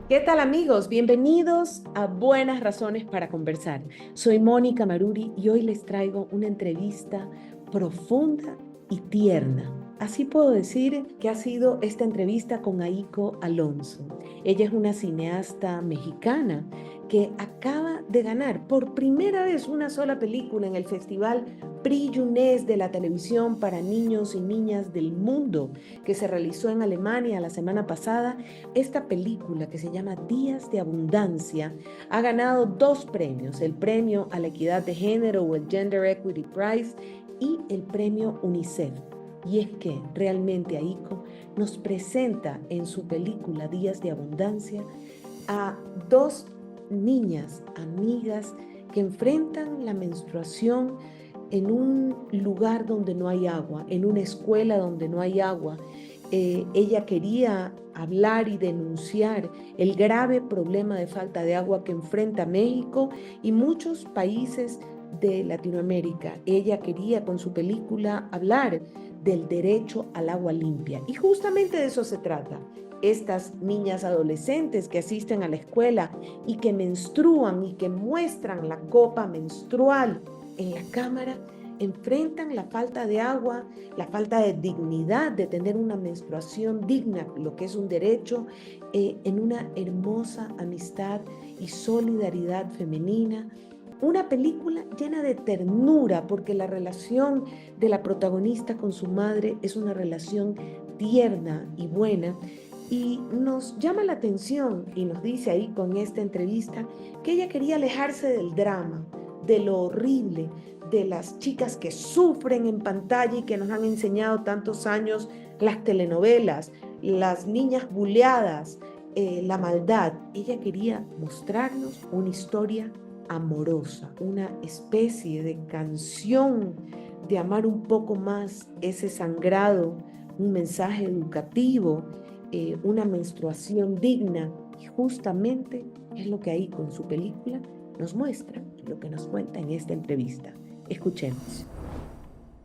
¿Qué tal amigos? Bienvenidos a Buenas Razones para Conversar. Soy Mónica Maruri y hoy les traigo una entrevista profunda y tierna. Así puedo decir que ha sido esta entrevista con Aiko Alonso. Ella es una cineasta mexicana que acaba de ganar por primera vez una sola película en el Festival Prix Jeunesse de la televisión para niños y niñas del mundo que se realizó en Alemania la semana pasada. Esta película, que se llama Días de Abundancia, ha ganado dos premios: el premio a la equidad de género o el Gender Equity Prize y el premio UNICEF. Y es que realmente Aiko nos presenta en su película Días de Abundancia a dos niñas, amigas, que enfrentan la menstruación en un lugar donde no hay agua, en una escuela donde no hay agua. Ella quería hablar y denunciar el grave problema de falta de agua que enfrenta México y muchos países de Latinoamérica. Ella quería con su película hablar del derecho al agua limpia. Y justamente de eso se trata. Estas niñas adolescentes que asisten a la escuela y que menstruan y que muestran la copa menstrual en la cámara, enfrentan la falta de agua, la falta de dignidad de tener una menstruación digna, lo que es un derecho, en una hermosa amistad y solidaridad femenina. Una película llena de ternura, porque la relación de la protagonista con su madre es una relación tierna y buena. Y nos llama la atención y nos dice ahí con esta entrevista que ella quería alejarse del drama, de lo horrible, de las chicas que sufren en pantalla y que nos han enseñado tantos años las telenovelas, las niñas buleadas, la maldad. Ella quería mostrarnos una historia amorosa, una especie de canción de amar un poco más ese sangrado, un mensaje educativo, una menstruación digna. Y justamente es lo que ahí con su película nos muestra, lo que nos cuenta en esta entrevista. Escuchemos.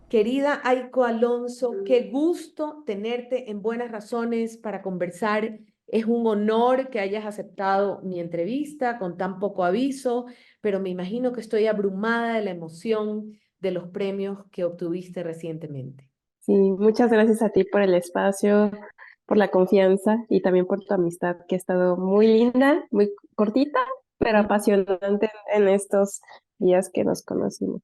Querida Aiko Alonso, qué gusto tenerte en Buenas Razones para Conversar. Es un honor que hayas aceptado mi entrevista con tan poco aviso, pero me imagino que estoy abrumada de la emoción de los premios que obtuviste recientemente. Sí, muchas gracias a ti por el espacio, por la confianza y también por tu amistad que ha estado muy linda, muy cortita, pero apasionante en estos días que nos conocimos.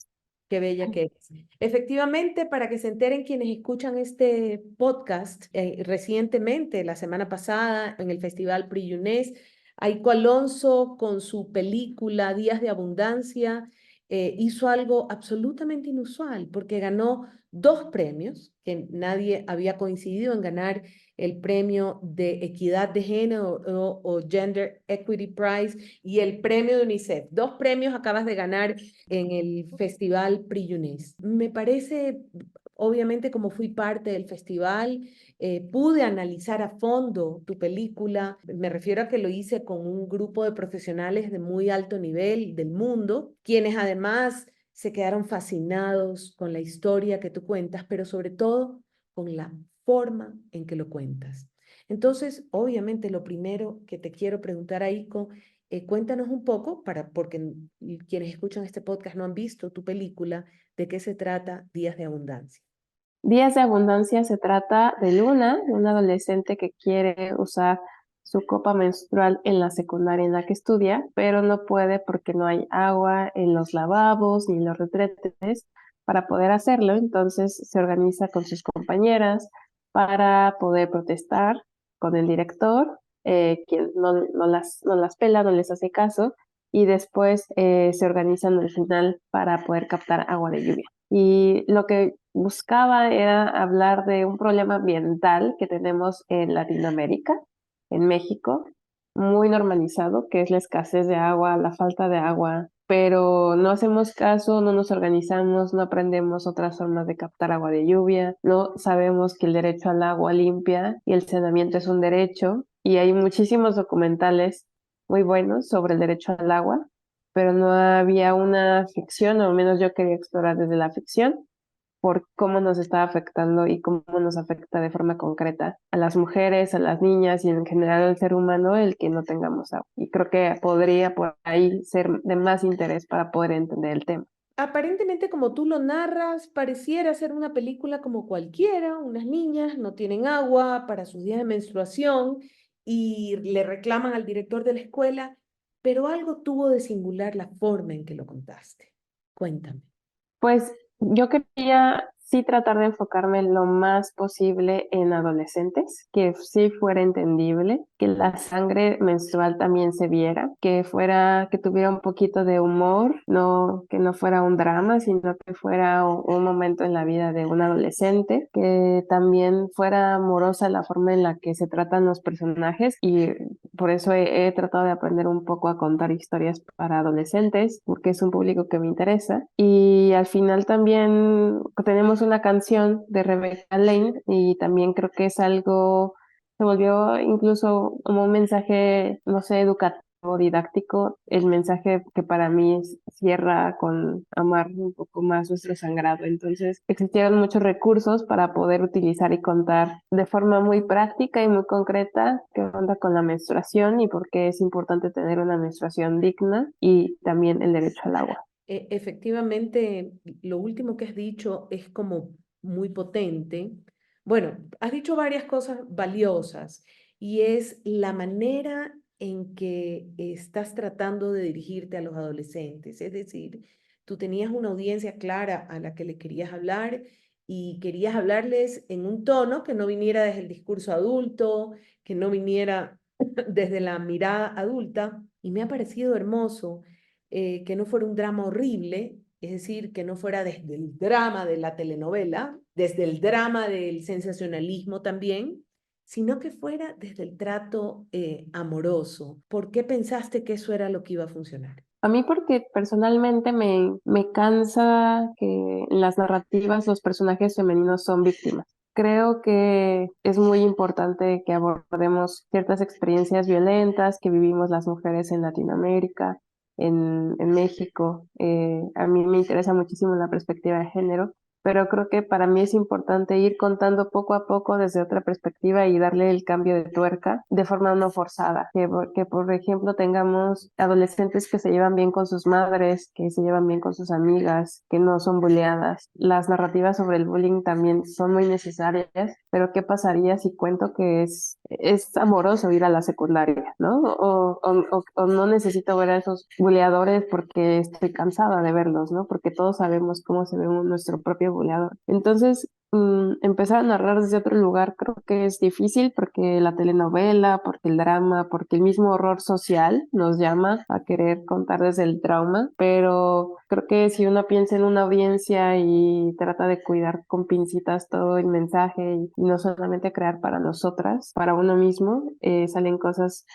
Qué bella que eres. Efectivamente, para que se enteren quienes escuchan este podcast, recientemente, la semana pasada, en el Festival Prix Jeunesse, Aiko Alonso, con su película Días de Abundancia, hizo algo absolutamente inusual, porque ganó dos premios, que nadie había coincidido en ganar el premio de equidad de género o Gender Equity Prize y el premio de UNICEF. Dos premios acabas de ganar en el Festival Prix Jeunesse. Me parece, obviamente, como fui parte del festival, pude analizar a fondo tu película. Me refiero a que lo hice con un grupo de profesionales de muy alto nivel del mundo, quienes además se quedaron fascinados con la historia que tú cuentas, pero sobre todo con la forma en que lo cuentas. Entonces, obviamente, lo primero que te quiero preguntar, Aiko, cuéntanos un poco, porque quienes escuchan este podcast no han visto tu película, ¿de qué se trata Días de Abundancia? Días de Abundancia se trata de Luna, una adolescente que quiere usar su copa menstrual en la secundaria en la que estudia, pero no puede porque no hay agua en los lavabos ni en los retretes para poder hacerlo. Entonces se organiza con sus compañeras para poder protestar con el director, quien no las pela, no les hace caso, y después se organizan al final para poder captar agua de lluvia. Y lo que buscaba era hablar de un problema ambiental que tenemos en Latinoamérica, en México, muy normalizado, que es la escasez de agua, la falta de agua, pero no hacemos caso, no nos organizamos, no aprendemos otras formas de captar agua de lluvia, no sabemos que el derecho al agua limpia y el saneamiento es un derecho, y hay muchísimos documentales muy buenos sobre el derecho al agua, pero no había una ficción, o al menos yo quería explorar desde la ficción, por cómo nos está afectando y cómo nos afecta de forma concreta a las mujeres, a las niñas y en general al ser humano el que no tengamos agua. Y creo que podría por ahí ser de más interés para poder entender el tema. Aparentemente, como tú lo narras, pareciera ser una película como cualquiera. Unas niñas no tienen agua para sus días de menstruación y le reclaman al director de la escuela, pero algo tuvo de singular la forma en que lo contaste. Cuéntame. Pues yo quería sí tratar de enfocarme lo más posible en adolescentes, que sí fuera entendible, que la sangre menstrual también se viera, que fuera, que tuviera un poquito de humor, no, que no fuera un drama, sino que fuera un momento en la vida de un adolescente, que también fuera amorosa la forma en la que se tratan los personajes y por eso he tratado de aprender un poco a contar historias para adolescentes, porque es un público que me interesa. Y al final también tenemos una canción de Rebecca Lane y también creo que es algo, se volvió incluso como un mensaje, no sé, educativo, didáctico, el mensaje que para mí cierra con amar un poco más nuestro sangrado. Entonces, existieron muchos recursos para poder utilizar y contar de forma muy práctica y muy concreta qué onda con la menstruación y por qué es importante tener una menstruación digna y también el derecho al agua. Efectivamente, lo último que has dicho es como muy potente. Bueno, has dicho varias cosas valiosas y es la manera en que estás tratando de dirigirte a los adolescentes. Es decir, tú tenías una audiencia clara a la que le querías hablar y querías hablarles en un tono que no viniera desde el discurso adulto, que no viniera desde la mirada adulta, y me ha parecido hermoso que no fuera un drama horrible, es decir, que no fuera desde el drama de la telenovela, desde el drama del sensacionalismo también, sino que fuera desde el trato amoroso. ¿Por qué pensaste que eso era lo que iba a funcionar? A mí porque personalmente me cansa que en las narrativas los personajes femeninos son víctimas. Creo que es muy importante que abordemos ciertas experiencias violentas que vivimos las mujeres en Latinoamérica, en México. A mí me interesa muchísimo la perspectiva de género, pero creo que para mí es importante ir contando poco a poco desde otra perspectiva y darle el cambio de tuerca de forma no forzada. Que por ejemplo, tengamos adolescentes que se llevan bien con sus madres, que se llevan bien con sus amigas, que no son bulleadas. Las narrativas sobre el bullying también son muy necesarias, pero ¿qué pasaría si cuento que es amoroso ir a la secundaria, ¿no? O no necesito ver a esos bulleadores porque estoy cansada de verlos, ¿no? Porque todos sabemos cómo se ve nuestro propio buleador. Entonces, empezar a narrar desde otro lugar creo que es difícil porque la telenovela, porque el drama, porque el mismo horror social nos llama a querer contar desde el trauma, pero creo que si uno piensa en una audiencia y trata de cuidar con pincitas todo el mensaje y no solamente crear para nosotras, para uno mismo, salen cosas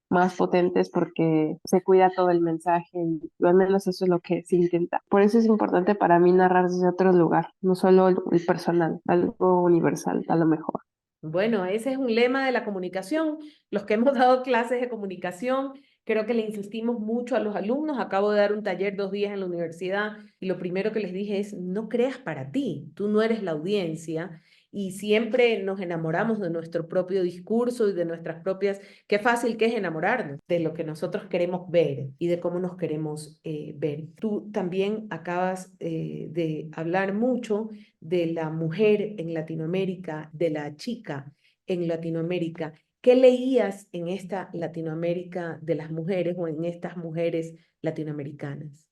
más potentes porque se cuida todo el mensaje y al menos eso es lo que se intenta. Por eso es importante para mí narrar desde otro lugar, no solo el personal, algo universal a lo mejor. Bueno, ese es un lema de la comunicación. Los que hemos dado clases de comunicación, creo que le insistimos mucho a los alumnos. Acabo de dar un taller 2 días en la universidad y lo primero que les dije es, no creas para ti, tú no eres la audiencia y siempre nos enamoramos de nuestro propio discurso y de nuestras propias. Qué fácil que es enamorarnos de lo que nosotros queremos ver y de cómo nos queremos ver. Tú también acabas de hablar mucho de la mujer en Latinoamérica, de la chica en Latinoamérica. ¿Qué leías en esta Latinoamérica de las mujeres o en estas mujeres latinoamericanas?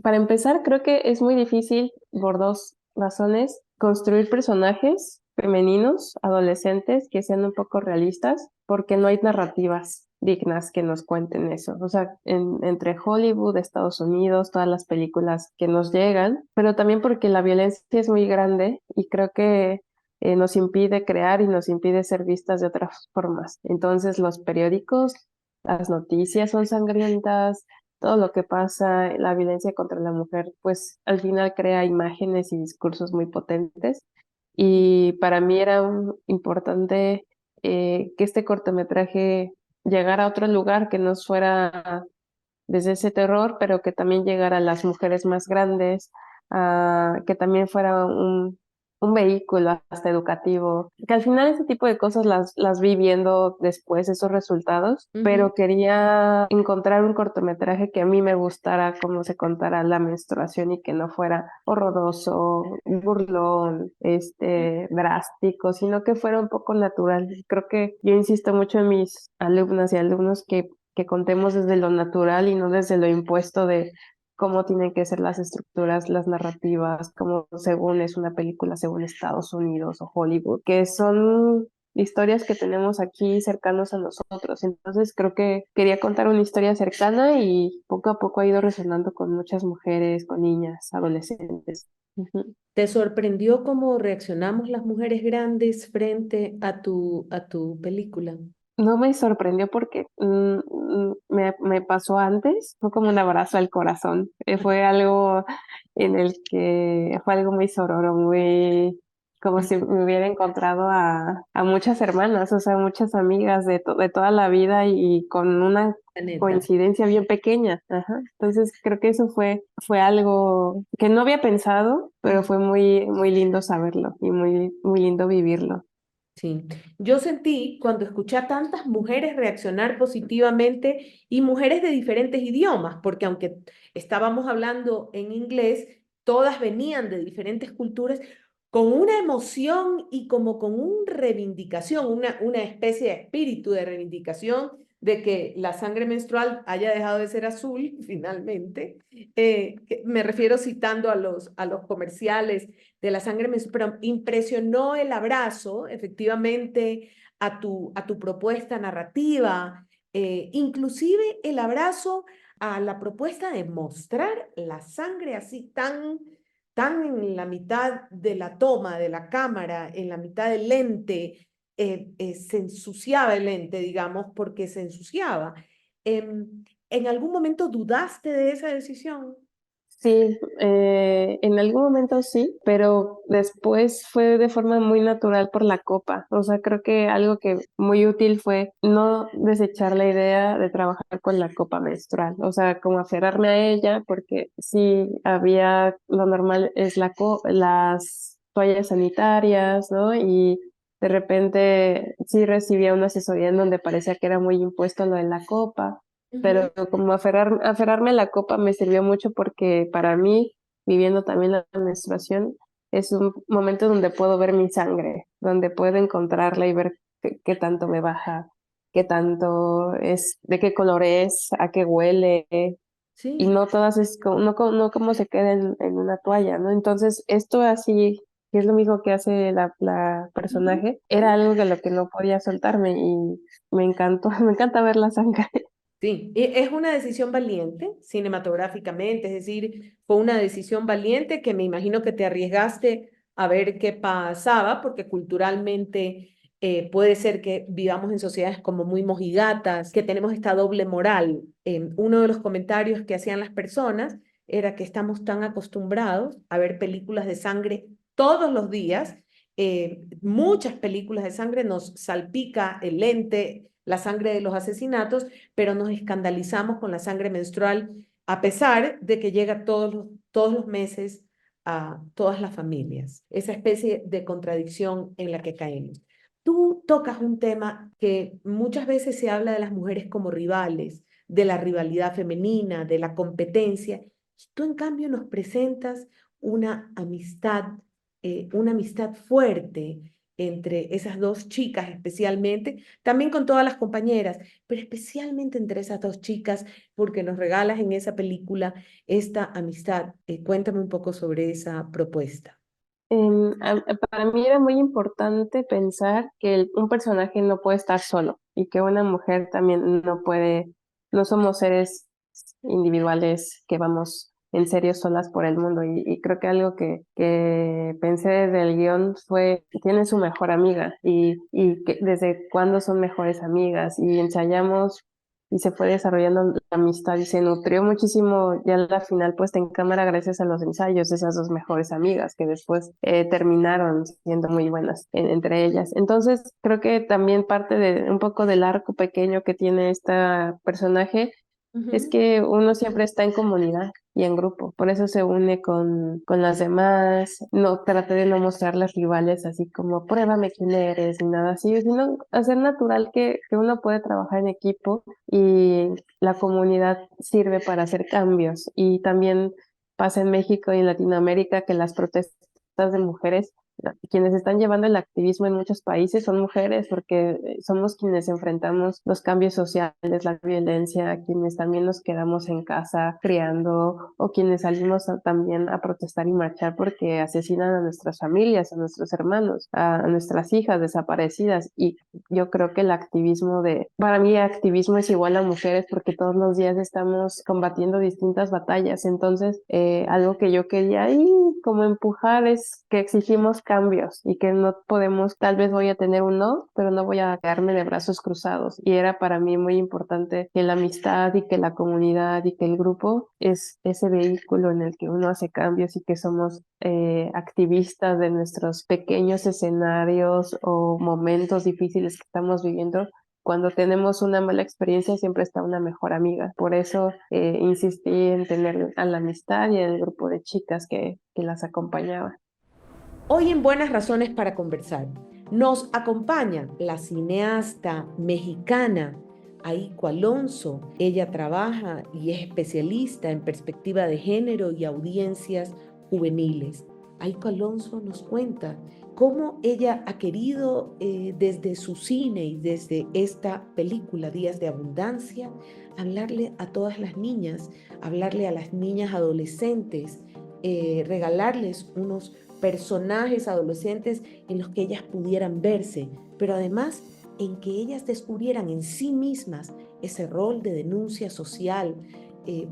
Para empezar, creo que es muy difícil por dos razones construir personajes femeninos, adolescentes, que sean un poco realistas, porque no hay narrativas dignas que nos cuenten eso. O sea, entre Hollywood, Estados Unidos, todas las películas que nos llegan, pero también porque la violencia es muy grande y creo que nos impide crear y nos impide ser vistas de otras formas. Entonces, los periódicos, las noticias son sangrientas, todo lo que pasa, la violencia contra la mujer, pues al final crea imágenes y discursos muy potentes. Y para mí era importante que este cortometraje llegara a otro lugar, que no fuera desde ese terror, pero que también llegara a las mujeres más grandes, a que también fuera un vehículo hasta educativo, que al final ese tipo de cosas las vi viendo después, esos resultados, Ujú. pero quería encontrar un cortometraje que a mí me gustara cómo se contara la menstruación y que no fuera horroroso, burlón, drástico, sino que fuera un poco natural. Creo que yo insisto mucho en mis alumnas y alumnos que contemos desde lo natural y no desde lo impuesto de cómo tienen que ser las estructuras, las narrativas, como según es una película, según Estados Unidos o Hollywood, que son historias que tenemos aquí cercanos a nosotros. Entonces creo que quería contar una historia cercana y poco a poco ha ido resonando con muchas mujeres, con niñas, adolescentes. Ujú. ¿Te sorprendió cómo reaccionamos las mujeres grandes frente a tu película? No me sorprendió porque me pasó antes, fue como un abrazo al corazón. Fue algo en el que fue algo muy sororo, muy como si me hubiera encontrado a muchas hermanas, o sea, muchas amigas de toda la vida y con una La neta. coincidencia bien pequeña. Ajá. Entonces creo que eso fue algo que no había pensado, pero fue muy, muy lindo saberlo y muy, muy lindo vivirlo. Sí, yo sentí cuando escuché a tantas mujeres reaccionar positivamente y mujeres de diferentes idiomas, porque aunque estábamos hablando en inglés, todas venían de diferentes culturas con una emoción y como con una reivindicación, una especie de espíritu de reivindicación de que la sangre menstrual haya dejado de ser azul finalmente. Me refiero citando a los comerciales de la sangre menstrual, pero impresionó el abrazo, efectivamente, a tu propuesta narrativa, inclusive el abrazo a la propuesta de mostrar la sangre así tan en la mitad de la toma de la cámara, en la mitad del lente, se ensuciaba el lente, digamos, porque se ensuciaba. ¿En algún momento dudaste de esa decisión? Sí, en algún momento sí, pero después fue de forma muy natural por la copa. O sea, creo que algo que muy útil fue no desechar la idea de trabajar con la copa menstrual. O sea, como aferrarme a ella, porque sí había, lo normal es las toallas sanitarias, ¿no? Y de repente sí recibía una asesoría en donde parecía que era muy impuesto lo de la copa, Ujú. pero como aferrarme a la copa me sirvió mucho porque para mí, viviendo también la menstruación, es un momento donde puedo ver mi sangre, donde puedo encontrarla y ver qué tanto me baja, qué tanto es, de qué color es, a qué huele, y Sí. no todas es como, no como se queda en una toalla, ¿no? Entonces, esto así, que es lo mismo que hace la Ujú. personaje, era algo de lo que no podía soltarme y me encantó, me encanta ver la sangre. Sí, es una decisión valiente cinematográficamente, es decir, fue una decisión valiente que me imagino que te arriesgaste a ver qué pasaba, porque culturalmente puede ser que vivamos en sociedades como muy mojigatas, que tenemos esta doble moral. Uno de los comentarios que hacían las personas era que estamos tan acostumbrados a ver películas de sangre todos los días, muchas películas de sangre nos salpica el lente, la sangre de los asesinatos, pero nos escandalizamos con la sangre menstrual, a pesar de que llega todos los meses a todas las familias. Esa especie de contradicción en la que caemos. Tú tocas un tema que muchas veces se habla de las mujeres como rivales, de la rivalidad femenina, de la competencia, y tú en cambio nos presentas una amistad fuerte entre esas dos chicas especialmente, también con todas las compañeras, pero especialmente entre esas dos chicas, porque nos regalas en esa película esta amistad. Cuéntame un poco sobre esa propuesta. Para mí era muy importante pensar que un personaje no puede estar solo y que una mujer también no puede, no somos seres individuales que vamos en serio solas por el mundo. Y creo que algo que pensé desde el guión fue, tiene su mejor amiga y que desde cuándo son mejores amigas y ensayamos y se fue desarrollando la amistad y se nutrió muchísimo ya la final puesta en cámara gracias a los ensayos de esas dos mejores amigas que después terminaron siendo muy buenas entre ellas. Entonces creo que también parte de un poco del arco pequeño que tiene esta personaje Es Ujú. que uno siempre está en comunidad y en grupo, por eso se une con las demás, no trate de no mostrarlas rivales así como pruébame quién eres ni nada así, sino hacer natural que uno puede trabajar en equipo y la comunidad sirve para hacer cambios. Y también pasa en México y en Latinoamérica que las protestas de mujeres, quienes están llevando el activismo en muchos países son mujeres, porque somos quienes enfrentamos los cambios sociales, la violencia, quienes también nos quedamos en casa criando o quienes salimos también a protestar y marchar porque asesinan a nuestras familias, a nuestros hermanos, a nuestras hijas desaparecidas. Y yo creo que el activismo para mí activismo es igual a mujeres porque todos los días estamos combatiendo distintas batallas. Entonces, algo que yo quería ahí como empujar es que exigimos cambios y que no podemos, tal vez voy a tener un no, pero no voy a quedarme de brazos cruzados. Y era para mí muy importante que la amistad y que la comunidad y que el grupo es ese vehículo en el que uno hace cambios y que somos activistas de nuestros pequeños escenarios o momentos difíciles que estamos viviendo. Cuando tenemos una mala experiencia siempre está una mejor amiga. Por eso insistí en tener a la amistad y el grupo de chicas que las acompañaba. Hoy en Buenas Razones para Conversar nos acompaña la cineasta mexicana Aiko Alonso. Ella trabaja y es especialista en perspectiva de género y audiencias juveniles. Aiko Alonso nos cuenta cómo ella ha querido desde su cine y desde esta película Días de Abundancia hablarle a todas las niñas, hablarle a las niñas adolescentes, regalarles unos personajes adolescentes en los que ellas pudieran verse, pero además en que ellas descubrieran en sí mismas ese rol de denuncia social,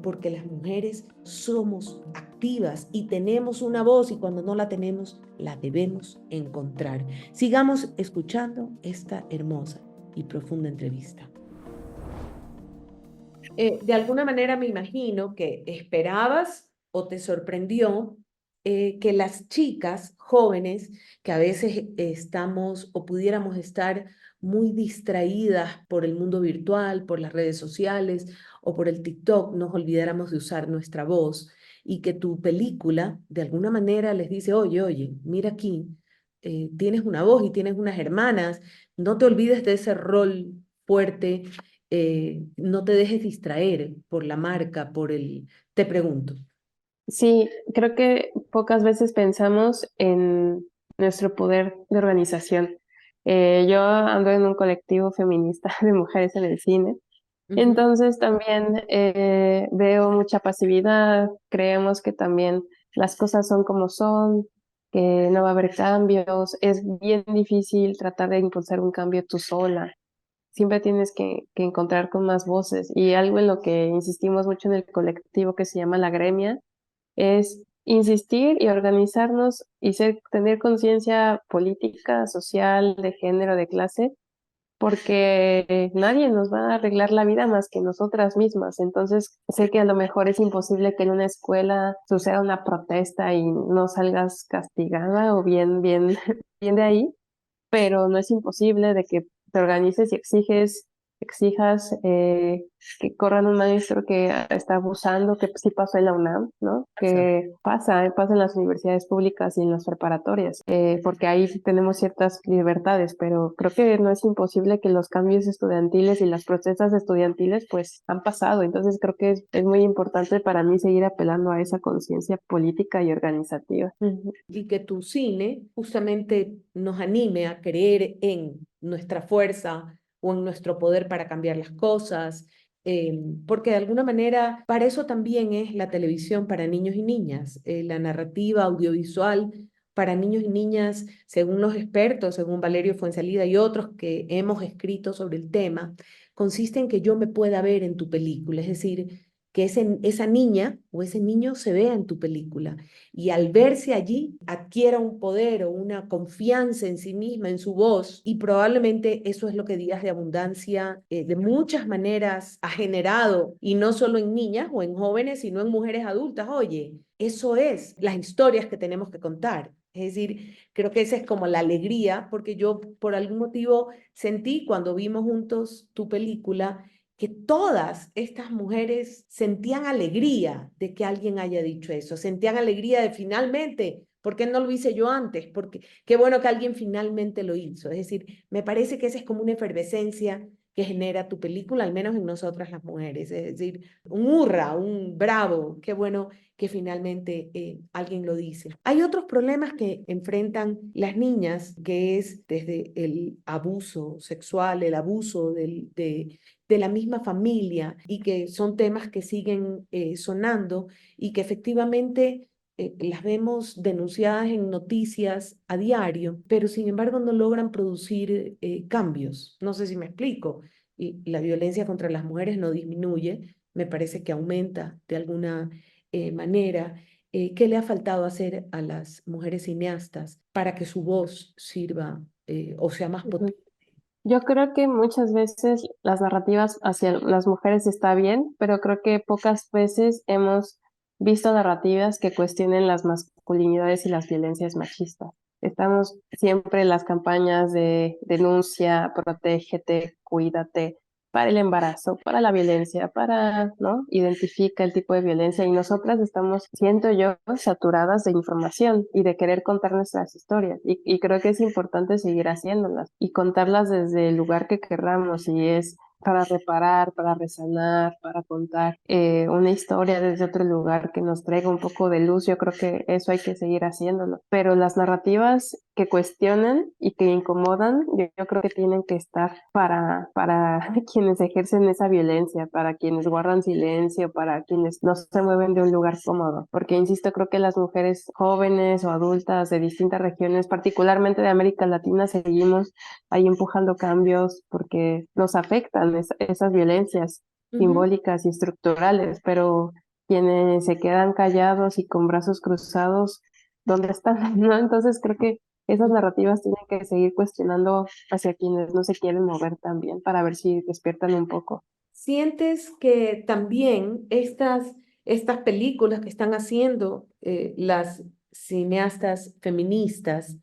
porque las mujeres somos activas y tenemos una voz y cuando no la tenemos, la debemos encontrar. Sigamos escuchando esta hermosa y profunda entrevista. De alguna manera me imagino que esperabas o te sorprendió que las chicas jóvenes, que a veces estamos o pudiéramos estar muy distraídas por el mundo virtual, por las redes sociales o por el TikTok, nos olvidáramos de usar nuestra voz y que tu película de alguna manera les dice, oye, oye, mira aquí, tienes una voz y tienes unas hermanas, no te olvides de ese rol fuerte, no te dejes distraer por la marca, por el... Te pregunto. Sí, creo que pocas veces pensamos en nuestro poder de organización. Yo ando en un colectivo feminista de mujeres en el cine. Ujú. Entonces también veo mucha pasividad, creemos que también las cosas son como son, que no va a haber cambios, es bien difícil tratar de impulsar un cambio tú sola, siempre tienes que encontrar con más voces y algo en lo que insistimos mucho en el colectivo que se llama La Gremia es insistir y organizarnos y tener conciencia política, social, de género, de clase, porque nadie nos va a arreglar la vida más que nosotras mismas. Entonces, sé que a lo mejor es imposible que en una escuela suceda una protesta y no salgas castigada o bien, bien de ahí, pero no es imposible de que te organices y exijas que corran un maestro que está abusando, que sí pasó en la UNAM, ¿no? Exacto. Que pasa en las universidades públicas y en las preparatorias, porque ahí sí tenemos ciertas libertades, pero creo que no es imposible que los cambios estudiantiles y las protestas estudiantiles pues han pasado, entonces creo que es muy importante para mí seguir apelando a esa conciencia política y organizativa. Ujú. Y que tu cine justamente nos anime a creer en nuestra fuerza o en nuestro poder para cambiar las cosas, porque de alguna manera para eso también es la televisión para niños y niñas, la narrativa audiovisual para niños y niñas, según los expertos, según Valerio Fuenzalida y otros que hemos escrito sobre el tema, consiste en que yo me pueda ver en tu película, es decir, que esa niña o ese niño se vea en tu película y al verse allí adquiera un poder o una confianza en sí misma, en su voz, y probablemente eso es lo que Días de Abundancia de muchas maneras ha generado, y no solo en niñas o en jóvenes, sino en mujeres adultas. Oye, eso es las historias que tenemos que contar. Es decir, creo que esa es como la alegría, porque yo por algún motivo sentí cuando vimos juntos tu película que todas estas mujeres sentían alegría de que alguien haya dicho eso, sentían alegría de finalmente, ¿por qué no lo hice yo antes? Porque qué bueno que alguien finalmente lo hizo. Es decir, me parece que esa es como una efervescencia que genera tu película, al menos en nosotras las mujeres. Es decir, un hurra, un bravo, qué bueno que finalmente alguien lo dice. Hay otros problemas que enfrentan las niñas, que es desde el abuso sexual, el abuso de la misma familia, y que son temas que siguen sonando y que efectivamente las vemos denunciadas en noticias a diario, pero sin embargo no logran producir cambios. No sé si me explico. Y la violencia contra las mujeres no disminuye, me parece que aumenta de alguna manera. ¿Qué le ha faltado hacer a las mujeres cineastas para que su voz sirva o sea más Ujú. potente? Yo creo que muchas veces las narrativas hacia las mujeres está bien, pero creo que pocas veces hemos visto narrativas que cuestionen las masculinidades y las violencias machistas. Estamos siempre en las campañas de denuncia, protégete, cuídate, para el embarazo, para la violencia, para, ¿no? Identifica el tipo de violencia y nosotras estamos, siento yo, saturadas de información y de querer contar nuestras historias y creo que es importante seguir haciéndolas y contarlas desde el lugar que querramos y es para reparar, para resanar, para contar una historia desde otro lugar que nos traiga un poco de luz. Yo creo que eso hay que seguir haciéndolo. Pero las narrativas que cuestionan y que incomodan, yo creo que tienen que estar para quienes ejercen esa violencia, para quienes guardan silencio, para quienes no se mueven de un lugar cómodo. Porque, insisto, creo que las mujeres jóvenes o adultas de distintas regiones, particularmente de América Latina, seguimos ahí empujando cambios porque nos afectan esas violencias Ujú. simbólicas y estructurales, pero quienes se quedan callados y con brazos cruzados, ¿dónde están? ¿No? Entonces creo que esas narrativas tienen que seguir cuestionando hacia quienes no se quieren mover también para ver si despiertan un poco. ¿Sientes que también estas películas que están haciendo las cineastas feministas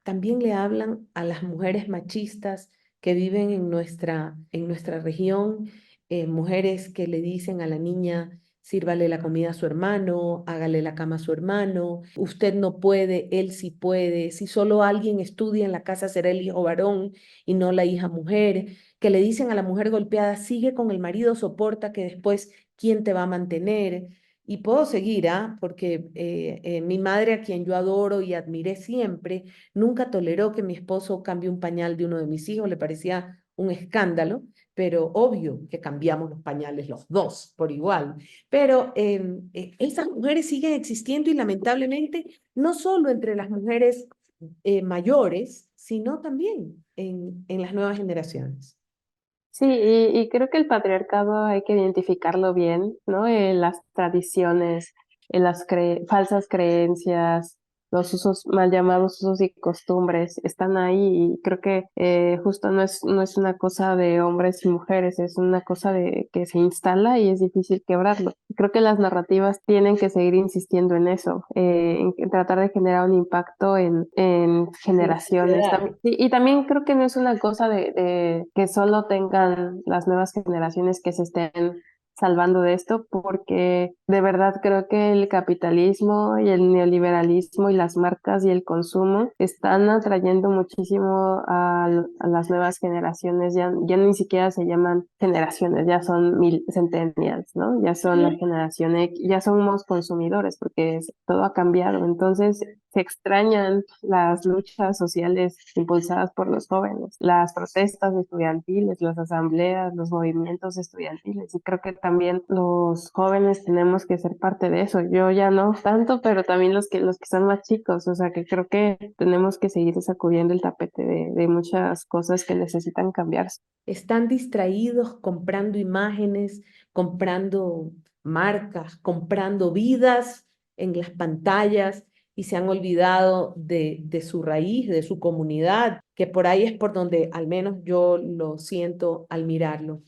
también le hablan a las mujeres machistas que viven en nuestra región, mujeres que le dicen a la niña, sírvale la comida a su hermano, hágale la cama a su hermano, usted no puede, él sí puede, si solo alguien estudia en la casa será el hijo varón y no la hija mujer, que le dicen a la mujer golpeada, sigue con el marido, soporta que después, ¿quién te va a mantener? Y puedo seguir, ¿ah? Porque mi madre, a quien yo adoro y admiré siempre, nunca toleró que mi esposo cambie un pañal de uno de mis hijos, le parecía un escándalo, pero obvio que cambiamos los pañales los dos por igual. Pero esas mujeres siguen existiendo y lamentablemente no solo entre las mujeres mayores, sino también en las nuevas generaciones. Sí, y creo que el patriarcado hay que identificarlo bien, ¿no? Las tradiciones, las falsas creencias, los usos, mal llamados usos y costumbres, están ahí y creo que justo no es una cosa de hombres y mujeres, es una cosa de que se instala y es difícil quebrarlo. Creo que las narrativas tienen que seguir insistiendo en eso, en tratar de generar un impacto en En la generaciones. sociedad. Y también creo que no es una cosa de que solo tengan las nuevas generaciones que se estén salvando de esto, porque de verdad creo que el capitalismo y el neoliberalismo y las marcas y el consumo están atrayendo muchísimo a las nuevas generaciones, ya ni siquiera se llaman generaciones, ya son centennials, ¿no? Ya son la generación X, ya somos consumidores porque todo ha cambiado, entonces se extrañan las luchas sociales impulsadas por los jóvenes, las protestas estudiantiles, las asambleas, los movimientos estudiantiles. Y creo que también los jóvenes tenemos que ser parte de eso. Yo ya no tanto, pero también los que son más chicos. O sea que creo que tenemos que seguir sacudiendo el tapete de muchas cosas que necesitan cambiarse. Están distraídos comprando imágenes, comprando marcas, comprando vidas en las pantallas y se han olvidado de su raíz, de su comunidad, que por ahí es por donde al menos yo lo siento al mirarlo.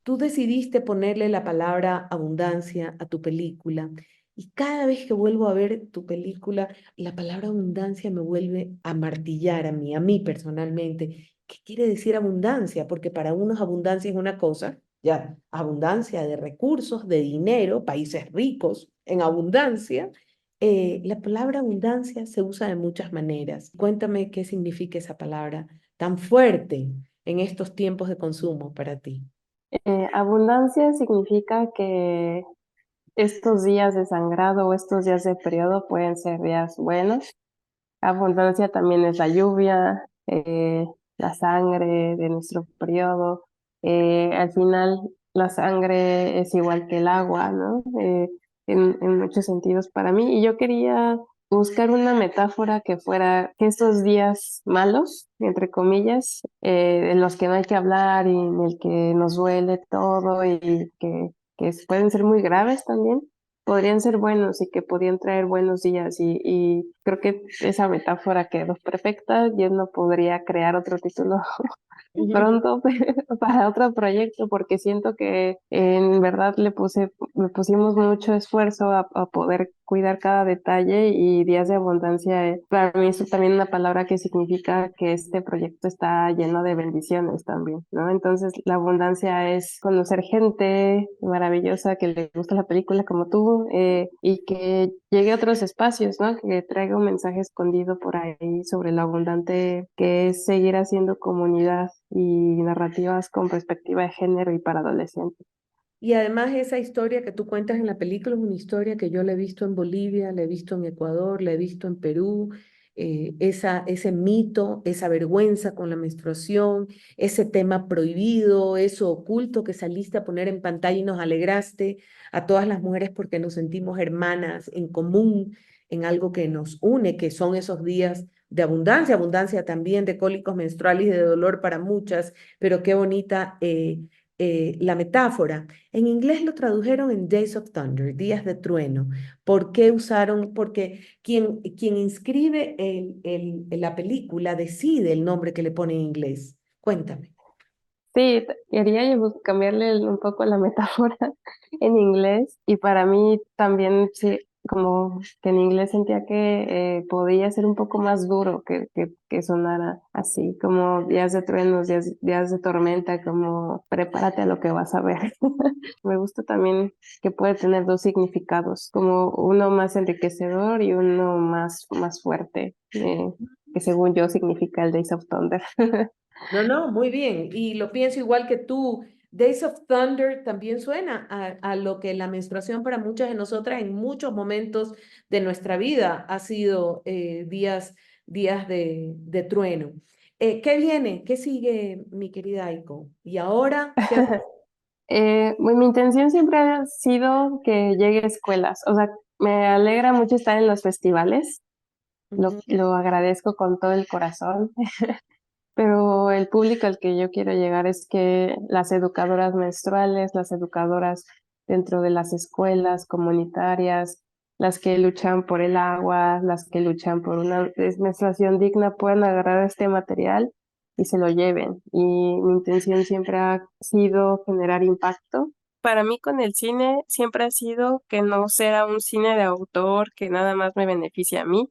Tú decidiste ponerle la palabra abundancia a tu película y cada vez que vuelvo a ver tu película, la palabra abundancia me vuelve a martillar a mí personalmente. ¿qué quiere decir abundancia? Porque para unos abundancia es una cosa, ya, abundancia de recursos, de dinero, países ricos en abundancia. La palabra abundancia se usa de muchas maneras. Cuéntame qué significa esa palabra tan fuerte en estos tiempos de consumo para ti. Abundancia significa que estos días de sangrado o estos días de periodo pueden ser días buenos. Abundancia también es la lluvia, la sangre de nuestro periodo. Al final, la sangre es igual que el agua, ¿no? En muchos sentidos para mí. Y yo quería buscar una metáfora que fuera que estos días malos, entre comillas, en los que no hay que hablar y en el que nos duele todo y que pueden ser muy graves también podrían ser buenos y que podían traer buenos días y creo que esa metáfora quedó perfecta. Yo no podría crear otro título pronto para otro proyecto porque siento que en verdad le pusimos mucho esfuerzo a poder cuidar cada detalle y días de abundancia. Para mí es también una palabra que significa que este proyecto está lleno de bendiciones también, ¿no? Entonces la abundancia es conocer gente maravillosa que le gusta la película como tú y que llegue a otros espacios, ¿no? Que traiga un mensaje escondido por ahí sobre lo abundante que es seguir haciendo comunidad y narrativas con perspectiva de género y para adolescentes. Y además esa historia que tú cuentas en la película es una historia que yo la he visto en Bolivia, la he visto en Ecuador, la he visto en Perú, ese mito, esa vergüenza con la menstruación, ese tema prohibido, eso oculto que saliste a poner en pantalla y nos alegraste a todas las mujeres porque nos sentimos hermanas en común, en algo que nos une, que son esos días de abundancia, abundancia también de cólicos menstruales y de dolor para muchas, pero qué bonita la metáfora. En inglés lo tradujeron en Days of Thunder, días de trueno. ¿Por qué usaron? Porque quien inscribe la película decide el nombre que le pone en inglés. Cuéntame. Sí, quería yo cambiarle un poco la metáfora en inglés y para mí también sí, como que en inglés sentía que podía ser un poco más duro que sonara así, como días de truenos, días de tormenta, como prepárate a lo que vas a ver. Me gusta también que puede tener dos significados, como uno más enriquecedor y uno más fuerte, que según yo significa el Days of Thunder. No, no, muy bien. Y lo pienso igual que tú. Days of Thunder también suena a lo que la menstruación para muchas de nosotras en muchos momentos de nuestra vida ha sido días de trueno. ¿Qué viene? ¿Qué sigue, mi querida Aiko? ¿Y ahora qué? Bueno, mi intención siempre ha sido que llegue a escuelas. O sea, me alegra mucho estar en los festivales. Ujú. Lo agradezco con todo el corazón. Pero el público al que yo quiero llegar es que las educadoras menstruales, las educadoras dentro de las escuelas comunitarias, las que luchan por el agua, las que luchan por una menstruación digna, puedan agarrar este material y se lo lleven. Y mi intención siempre ha sido generar impacto. Para mí con el cine siempre ha sido que no sea un cine de autor que nada más me beneficie a mí,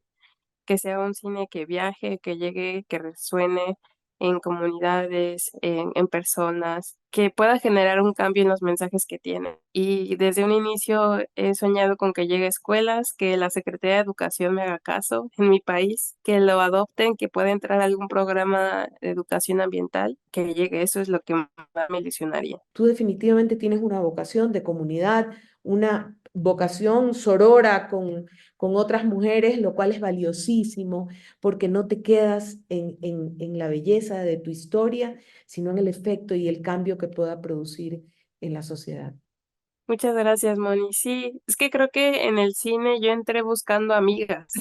que sea un cine que viaje, que llegue, que resuene en comunidades, en personas, que pueda generar un cambio en los mensajes que tiene. Y desde un inicio he soñado con que llegue a escuelas, que la Secretaría de Educación me haga caso en mi país, que lo adopten, que pueda entrar a algún programa de educación ambiental, que llegue. Eso es lo que más me ilusionaría. Tú definitivamente tienes una vocación de comunidad, una vocación sorora con otras mujeres, lo cual es valiosísimo porque no te quedas en la belleza de tu historia, sino en el efecto y el cambio que pueda producir en la sociedad. Muchas gracias, Moni. Sí, es que creo que en el cine yo entré buscando amigas,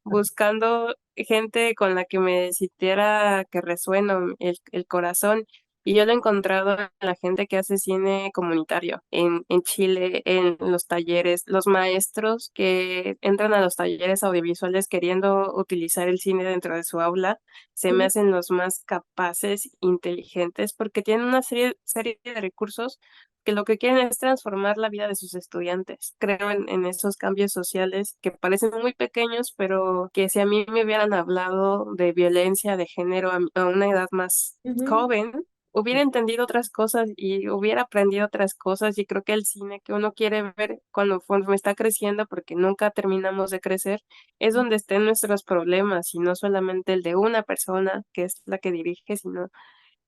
buscando gente con la que me sintiera que resueno el corazón. Y yo lo he encontrado en la gente que hace cine comunitario, en Chile, en los talleres, los maestros que entran a los talleres audiovisuales queriendo utilizar el cine dentro de su aula, se me hacen los más capaces, inteligentes, porque tienen una serie de recursos que lo que quieren es transformar la vida de sus estudiantes. Creo en esos cambios sociales que parecen muy pequeños, pero que si a mí me hubieran hablado de violencia de género a una edad más Ujú. joven, hubiera entendido otras cosas y hubiera aprendido otras cosas. Y creo que el cine que uno quiere ver cuando conforme está creciendo, porque nunca terminamos de crecer, es donde estén nuestros problemas y no solamente el de una persona que es la que dirige, sino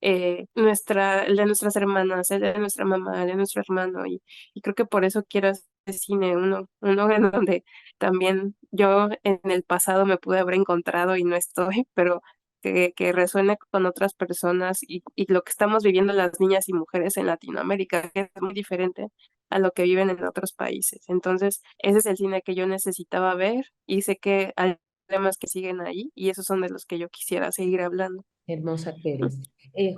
el de nuestras hermanas, el de nuestra mamá, el de nuestro hermano, y creo que por eso quiero hacer cine, uno en donde también yo en el pasado me pude haber encontrado y no estoy, pero que resuene con otras personas y lo que estamos viviendo las niñas y mujeres en Latinoamérica, que es muy diferente a lo que viven en otros países. Entonces, ese es el cine que yo necesitaba ver y sé que hay temas que siguen ahí y esos son de los que yo quisiera seguir hablando. Hermosa que eres.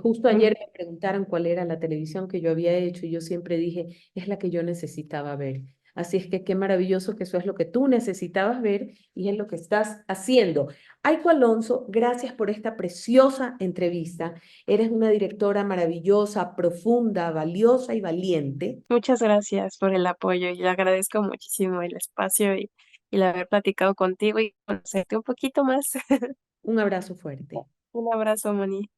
Justo Mm. ayer me preguntaron cuál era la televisión que yo había hecho y yo siempre dije, es la que yo necesitaba ver. Así es que qué maravilloso que eso es lo que tú necesitabas ver y es lo que estás haciendo. Aiko Alonso, gracias por esta preciosa entrevista. Eres una directora maravillosa, profunda, valiosa y valiente. Muchas gracias por el apoyo y le agradezco muchísimo el espacio y el haber platicado contigo y conocerte un poquito más. Un abrazo fuerte. Un abrazo, Moni.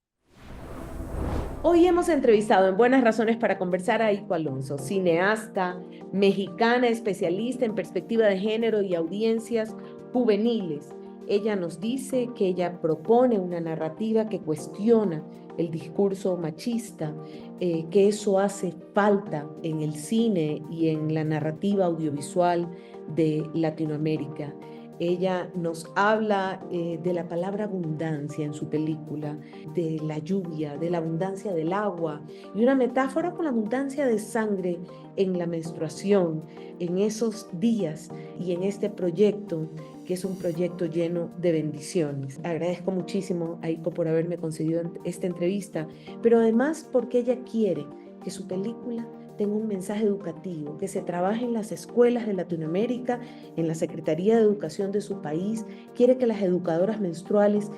Hoy hemos entrevistado en Buenas Razones para Conversar a Aiko Alonso, cineasta mexicana, especialista en perspectiva de género y audiencias juveniles. Ella nos dice que ella propone una narrativa que cuestiona el discurso machista, que eso hace falta en el cine y en la narrativa audiovisual de Latinoamérica. Ella nos habla de la palabra abundancia en su película, de la lluvia, de la abundancia del agua y una metáfora con la abundancia de sangre en la menstruación, en esos días y en este proyecto que es un proyecto lleno de bendiciones. Agradezco muchísimo a Aiko por haberme concedido esta entrevista, pero además porque ella quiere que su película tenga un mensaje educativo, que se trabaje en las escuelas de Latinoamérica, en la Secretaría de Educación de su país, quiere que las educadoras menstruales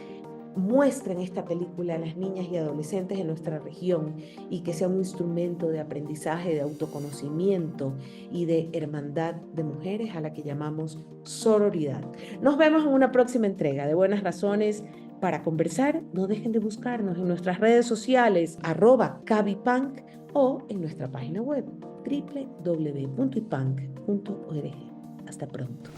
muestren esta película a las niñas y adolescentes de nuestra región y que sea un instrumento de aprendizaje, de autoconocimiento y de hermandad de mujeres a la que llamamos sororidad. Nos vemos en una próxima entrega de Buenas Razones para Conversar. No dejen de buscarnos en nuestras redes sociales @cabipunk o en nuestra página web www.ipank.org. Hasta pronto.